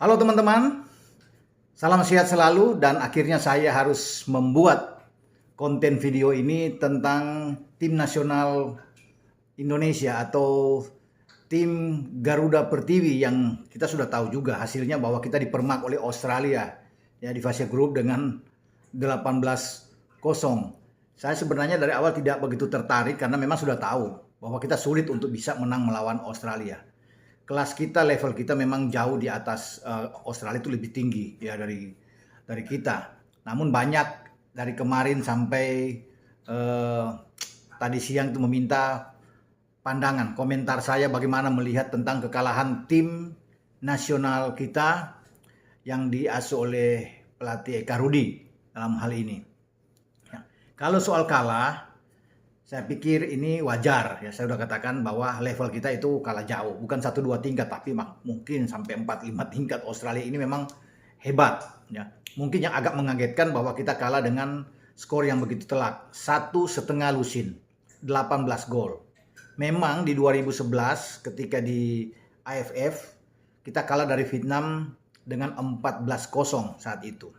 Halo teman-teman, salam sehat selalu dan akhirnya saya harus membuat konten video ini tentang tim nasional Indonesia atau tim Garuda Pertiwi yang kita sudah tahu juga hasilnya bahwa kita dipermak oleh Australia ya di fase grup dengan 18-0. Saya sebenarnya dari awal tidak begitu tertarik karena memang sudah tahu bahwa kita sulit untuk bisa menang melawan Australia. Kelas kita, level kita memang jauh di atas Australia, itu lebih tinggi ya dari kita. Namun banyak dari kemarin sampai tadi siang itu meminta pandangan, komentar saya bagaimana melihat tentang kekalahan tim nasional kita yang diasuh oleh pelatih Eka Rudi dalam hal ini. Ya. Kalau soal kalah, saya pikir ini wajar ya. Saya sudah katakan bahwa level kita itu kalah jauh, bukan 1-2 tingkat tapi mungkin sampai 4-5 tingkat. Australia ini memang hebat ya. Mungkin yang agak mengagetkan bahwa kita kalah dengan skor yang begitu telak, 1,5 lusin, 18 gol. Memang di 2011 ketika di AFF kita kalah dari Vietnam dengan 14-0 saat itu.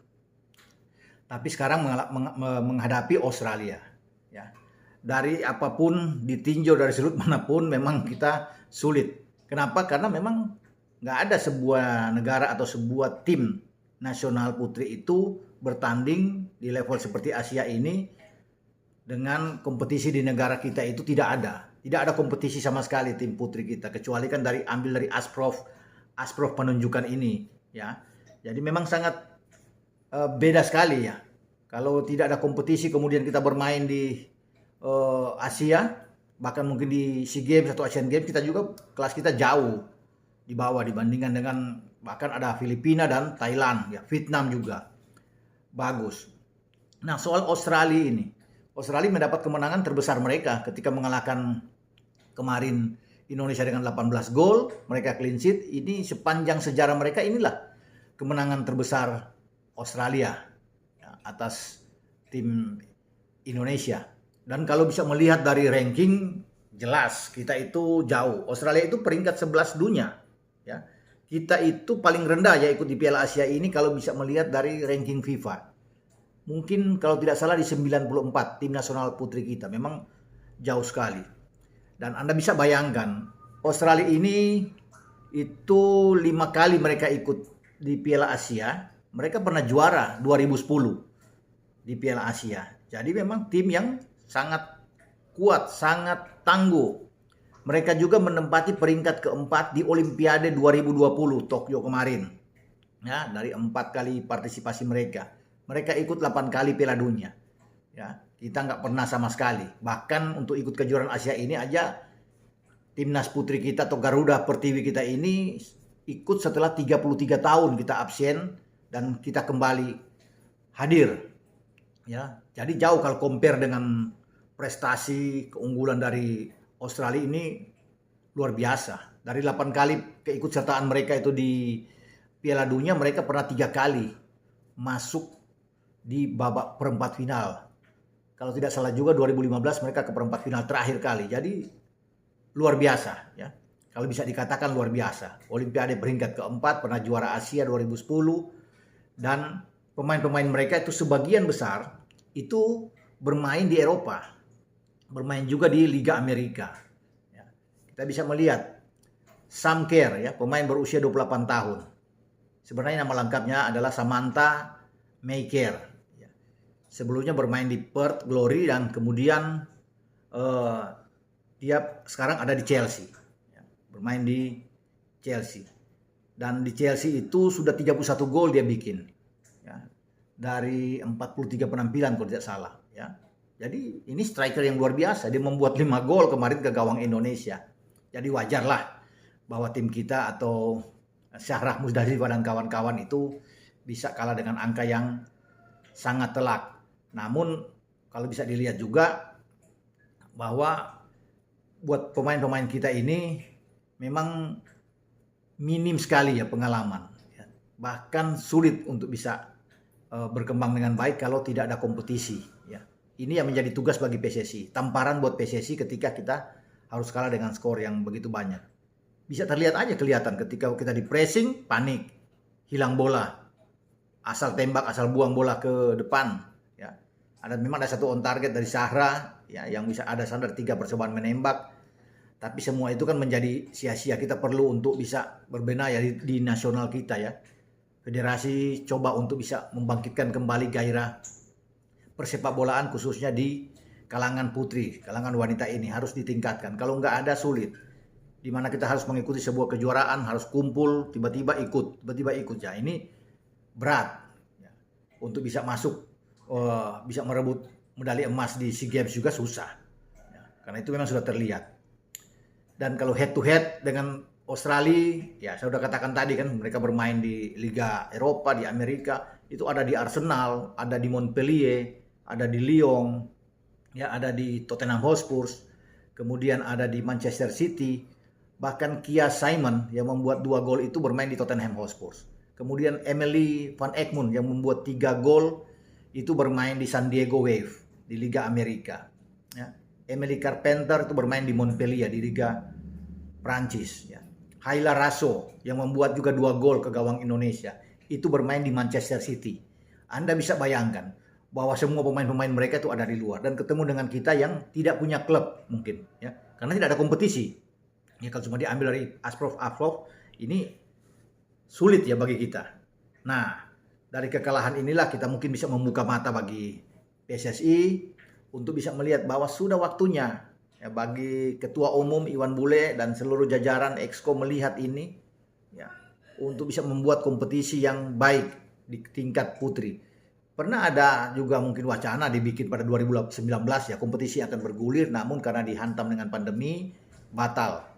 Tapi sekarang menghadapi Australia ya. Dari apapun, ditinjau dari sudut manapun, memang kita sulit. Kenapa? Karena memang nggak ada sebuah negara atau sebuah tim nasional putri itu bertanding di level seperti Asia ini dengan kompetisi di negara kita itu tidak ada. Tidak ada kompetisi sama sekali tim putri kita, kecuali kan ambil dari Asprof penunjukan ini ya. Jadi memang sangat beda sekali ya. Kalau tidak ada kompetisi kemudian kita bermain di Asia, bahkan mungkin di SEA Games atau Asian Games, kita juga kelas kita jauh di bawah dibandingkan dengan bahkan ada Filipina dan Thailand ya, Vietnam juga bagus. Nah, soal Australia ini, Australia mendapat kemenangan terbesar mereka ketika mengalahkan kemarin Indonesia dengan 18 gol, mereka clean sheet. Ini sepanjang sejarah mereka inilah kemenangan terbesar Australia ya, atas tim Indonesia. Dan kalau bisa melihat dari ranking, jelas kita itu jauh. Australia itu peringkat 11 dunia. Ya. Kita itu paling rendah ya ikut di Piala Asia ini kalau bisa melihat dari ranking FIFA. Mungkin kalau tidak salah di 94 tim nasional putri kita. Memang jauh sekali. Dan Anda bisa bayangkan, Australia ini itu 5 kali mereka ikut di Piala Asia. Mereka pernah juara 2010 di Piala Asia. Jadi memang tim yang sangat kuat, sangat tangguh. Mereka juga menempati peringkat keempat di Olimpiade 2020 Tokyo kemarin. Ya, dari 4 kali partisipasi mereka. Mereka ikut 8 kali Piala Dunia. Ya, kita nggak pernah sama sekali. Bahkan untuk ikut kejuaraan Asia ini aja timnas putri kita atau Garuda Pertiwi kita ini ikut setelah 33 tahun kita absen dan kita kembali hadir. Ya, jadi jauh kalau compare dengan prestasi keunggulan dari Australia ini luar biasa. Dari 8 kali keikutsertaan mereka itu di Piala Dunia, mereka pernah 3 kali masuk di babak perempat final. Kalau tidak salah juga 2015 mereka ke perempat final terakhir kali. Jadi luar biasa ya. Kalau bisa dikatakan luar biasa. Olimpiade peringkat keempat, pernah juara Asia 2010 dan pemain-pemain mereka itu sebagian besar itu bermain di Eropa. Bermain juga di Liga Amerika. Ya. Kita bisa melihat Sam Kerr ya, pemain berusia 28 tahun. Sebenarnya nama lengkapnya adalah Samantha May Kerr. Ya. Sebelumnya bermain di Perth Glory dan kemudian dia sekarang ada di Chelsea. Ya. Bermain di Chelsea. Dan di Chelsea itu sudah 31 gol dia bikin. Ya. Dari 43 penampilan kalau tidak salah. Ya. Jadi ini striker yang luar biasa. Dia membuat 5 gol kemarin ke gawang Indonesia. Jadi wajarlah bahwa tim kita atau Syahrah Muzdari dan kawan-kawan itu bisa kalah dengan angka yang sangat telak. Namun kalau bisa dilihat juga bahwa buat pemain-pemain kita ini memang minim sekali ya pengalaman. Bahkan sulit untuk bisa berkembang dengan baik kalau tidak ada kompetisi. Ya. Ini yang menjadi tugas bagi PSSI. Tamparan buat PSSI ketika kita harus kalah dengan skor yang begitu banyak. Bisa terlihat aja kelihatan ketika kita di pressing, panik. hilang bola, asal tembak, asal buang bola ke depan. Ya, memang ada satu on target dari Sahra, ya, yang bisa ada standar 3 percobaan menembak. Tapi semua itu kan menjadi sia-sia. Kita perlu untuk bisa berbenah ya di nasional kita ya. Federasi coba untuk bisa membangkitkan kembali gairah persepak bolaan khususnya di kalangan putri, kalangan wanita ini harus ditingkatkan. Kalau nggak ada sulit. Di mana kita harus mengikuti sebuah kejuaraan, harus kumpul, tiba-tiba ikut ya. Ini berat ya. Untuk bisa masuk, bisa merebut medali emas di SEA Games juga susah. Ya, karena itu memang sudah terlihat. Dan kalau head to head dengan Australia, ya saya sudah katakan tadi kan mereka bermain di Liga Eropa, di Amerika, itu ada di Arsenal, ada di Montpellier, ada di Lyon, ya ada di Tottenham Hotspur, kemudian ada di Manchester City, bahkan Kia Simon yang membuat 2 gol itu bermain di Tottenham Hotspur. Kemudian Emily Van Egmond yang membuat 3 gol itu bermain di San Diego Wave di Liga Amerika. Ya. Emily Carpenter itu bermain di Montpellier di Liga Prancis. Ya. Hayla Raso yang membuat juga 2 gol ke gawang Indonesia itu bermain di Manchester City. Anda bisa bayangkan bahwa semua pemain-pemain mereka itu ada di luar dan ketemu dengan kita yang tidak punya klub mungkin, ya, karena tidak ada kompetisi. Ya, kalau cuma diambil dari Asprof ini sulit ya bagi kita. Nah, dari kekalahan inilah kita mungkin bisa membuka mata bagi PSSI untuk bisa melihat bahwa sudah waktunya ya bagi Ketua Umum Iwan Bule dan seluruh jajaran Exco melihat ini ya untuk bisa membuat kompetisi yang baik di tingkat putri. Pernah ada juga mungkin wacana dibikin pada 2019 ya kompetisi akan bergulir, namun karena dihantam dengan pandemi batal.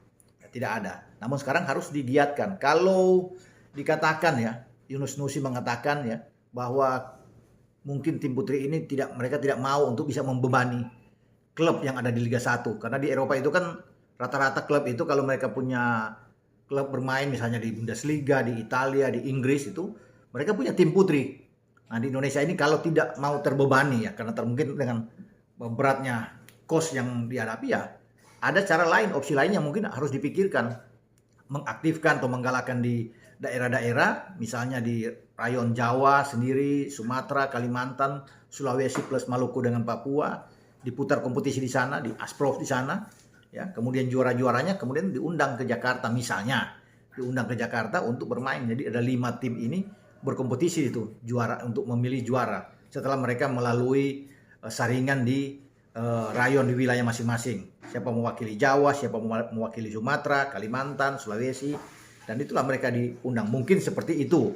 Tidak ada. Namun sekarang harus digiatkan. Kalau dikatakan ya, Yunus Nusi mengatakan ya bahwa mungkin tim putri ini mereka tidak mau untuk bisa membebani klub yang ada di Liga 1. Karena di Eropa itu kan rata-rata klub itu kalau mereka punya klub bermain misalnya di Bundesliga, di Italia, di Inggris itu mereka punya tim putri. Nah di Indonesia ini kalau tidak mau terbebani ya karena mungkin dengan beratnya cost yang dihadapi ya ada cara lain, opsi lain yang mungkin harus dipikirkan. Mengaktifkan atau menggalakkan di daerah-daerah, misalnya di rayon Jawa sendiri, Sumatera, Kalimantan, Sulawesi plus Maluku dengan Papua, diputar kompetisi di sana, di Asprof di sana, ya. Kemudian juara-juaranya kemudian diundang ke Jakarta misalnya, diundang ke Jakarta untuk bermain. Jadi ada 5 tim ini berkompetisi itu juara untuk memilih juara. Setelah mereka melalui saringan di rayon di wilayah masing-masing. Siapa mewakili Jawa, siapa mewakili Sumatera, Kalimantan, Sulawesi, dan itulah mereka diundang. Mungkin seperti itu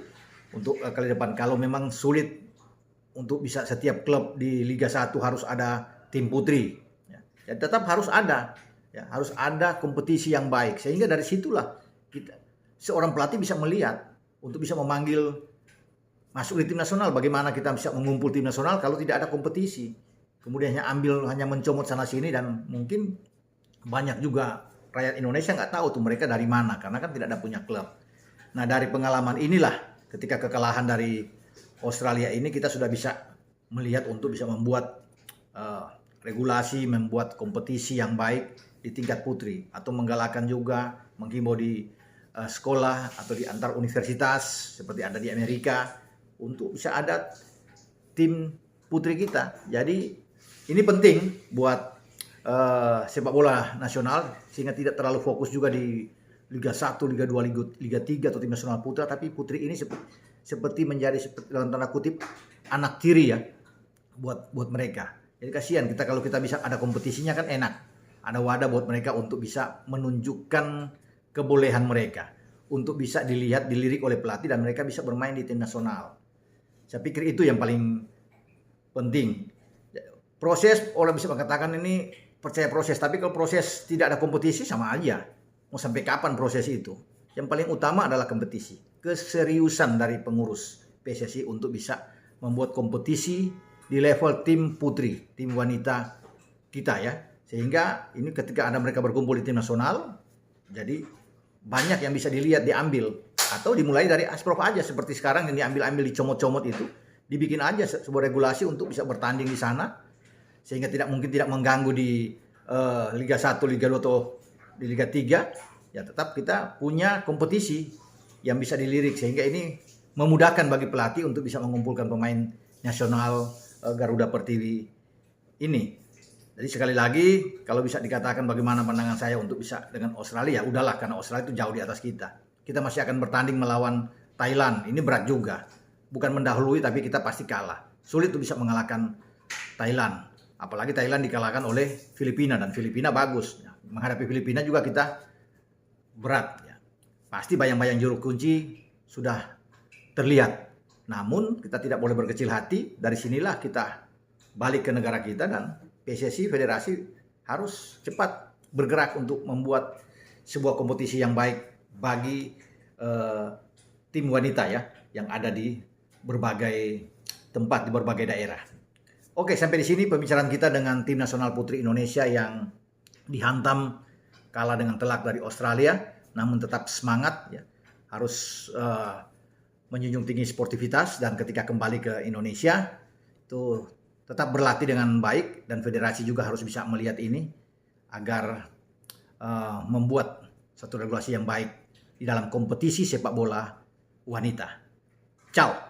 untuk kali depan. Kalau memang sulit untuk bisa setiap klub di Liga 1 harus ada tim putri, ya tetap harus ada, ya harus ada kompetisi yang baik. Sehingga dari situlah seorang pelatih bisa melihat untuk bisa memanggil masuk di tim nasional. Bagaimana kita bisa mengumpul tim nasional kalau tidak ada kompetisi? Kemudian hanya mencomot sana sini dan mungkin banyak juga rakyat Indonesia nggak tahu tuh mereka dari mana karena kan tidak ada punya klub. Nah dari pengalaman inilah ketika kekalahan dari Australia ini kita sudah bisa melihat untuk bisa membuat regulasi, membuat kompetisi yang baik di tingkat putri atau menggalakkan juga menghimbau di sekolah atau di antar universitas seperti ada di Amerika untuk bisa ada tim putri kita. Jadi ini penting buat sepak bola nasional sehingga tidak terlalu fokus juga di Liga 1, Liga 2, Liga 3 atau tim nasional putra, tapi putri ini seperti menjadi dalam tanda kutip anak tiri ya buat mereka. Jadi kasihan kalau kita bisa ada kompetisinya kan enak. Ada wadah buat mereka untuk bisa menunjukkan kebolehan mereka untuk bisa dilirik oleh pelatih dan mereka bisa bermain di tim nasional. Saya pikir itu yang paling penting. Proses, orang bisa mengatakan ini percaya proses, tapi kalau proses tidak ada kompetisi sama aja. Mau sampai kapan proses itu? Yang paling utama adalah kompetisi. Keseriusan dari pengurus PSSI untuk bisa membuat kompetisi di level tim putri, tim wanita kita ya. Sehingga ini ketika ada mereka berkumpul di tim nasional, jadi banyak yang bisa dilihat, diambil. Atau dimulai dari Asprof aja, seperti sekarang yang diambil-ambil, dicomot-comot itu. Dibikin aja sebuah regulasi untuk bisa bertanding di sana. Sehingga mungkin tidak mengganggu di Liga 1, Liga 2 atau di Liga 3. Ya tetap kita punya kompetisi yang bisa dilirik. Sehingga ini memudahkan bagi pelatih untuk bisa mengumpulkan pemain nasional Garuda Pertiwi ini. Jadi sekali lagi, kalau bisa dikatakan bagaimana pandangan saya untuk bisa dengan Australia, udahlah, karena Australia itu jauh di atas kita. Kita masih akan bertanding melawan Thailand, ini berat juga. Bukan mendahului, tapi kita pasti kalah. Sulit untuk bisa mengalahkan Thailand. Apalagi Thailand dikalahkan oleh Filipina, dan Filipina bagus. Menghadapi Filipina juga kita berat. Pasti bayang-bayang juru kunci sudah terlihat. Namun kita tidak boleh berkecil hati, dari sinilah kita balik ke negara kita, dan PSSI, federasi harus cepat bergerak untuk membuat sebuah kompetisi yang baik bagi tim wanita ya, yang ada di berbagai tempat, di berbagai daerah. Oke, sampai di sini pembicaraan kita dengan tim nasional putri Indonesia yang dihantam kalah dengan telak dari Australia, namun tetap semangat ya, harus menjunjung tinggi sportivitas, dan ketika kembali ke Indonesia itu tetap berlatih dengan baik, dan federasi juga harus bisa melihat ini agar membuat satu regulasi yang baik di dalam kompetisi sepak bola wanita. Ciao.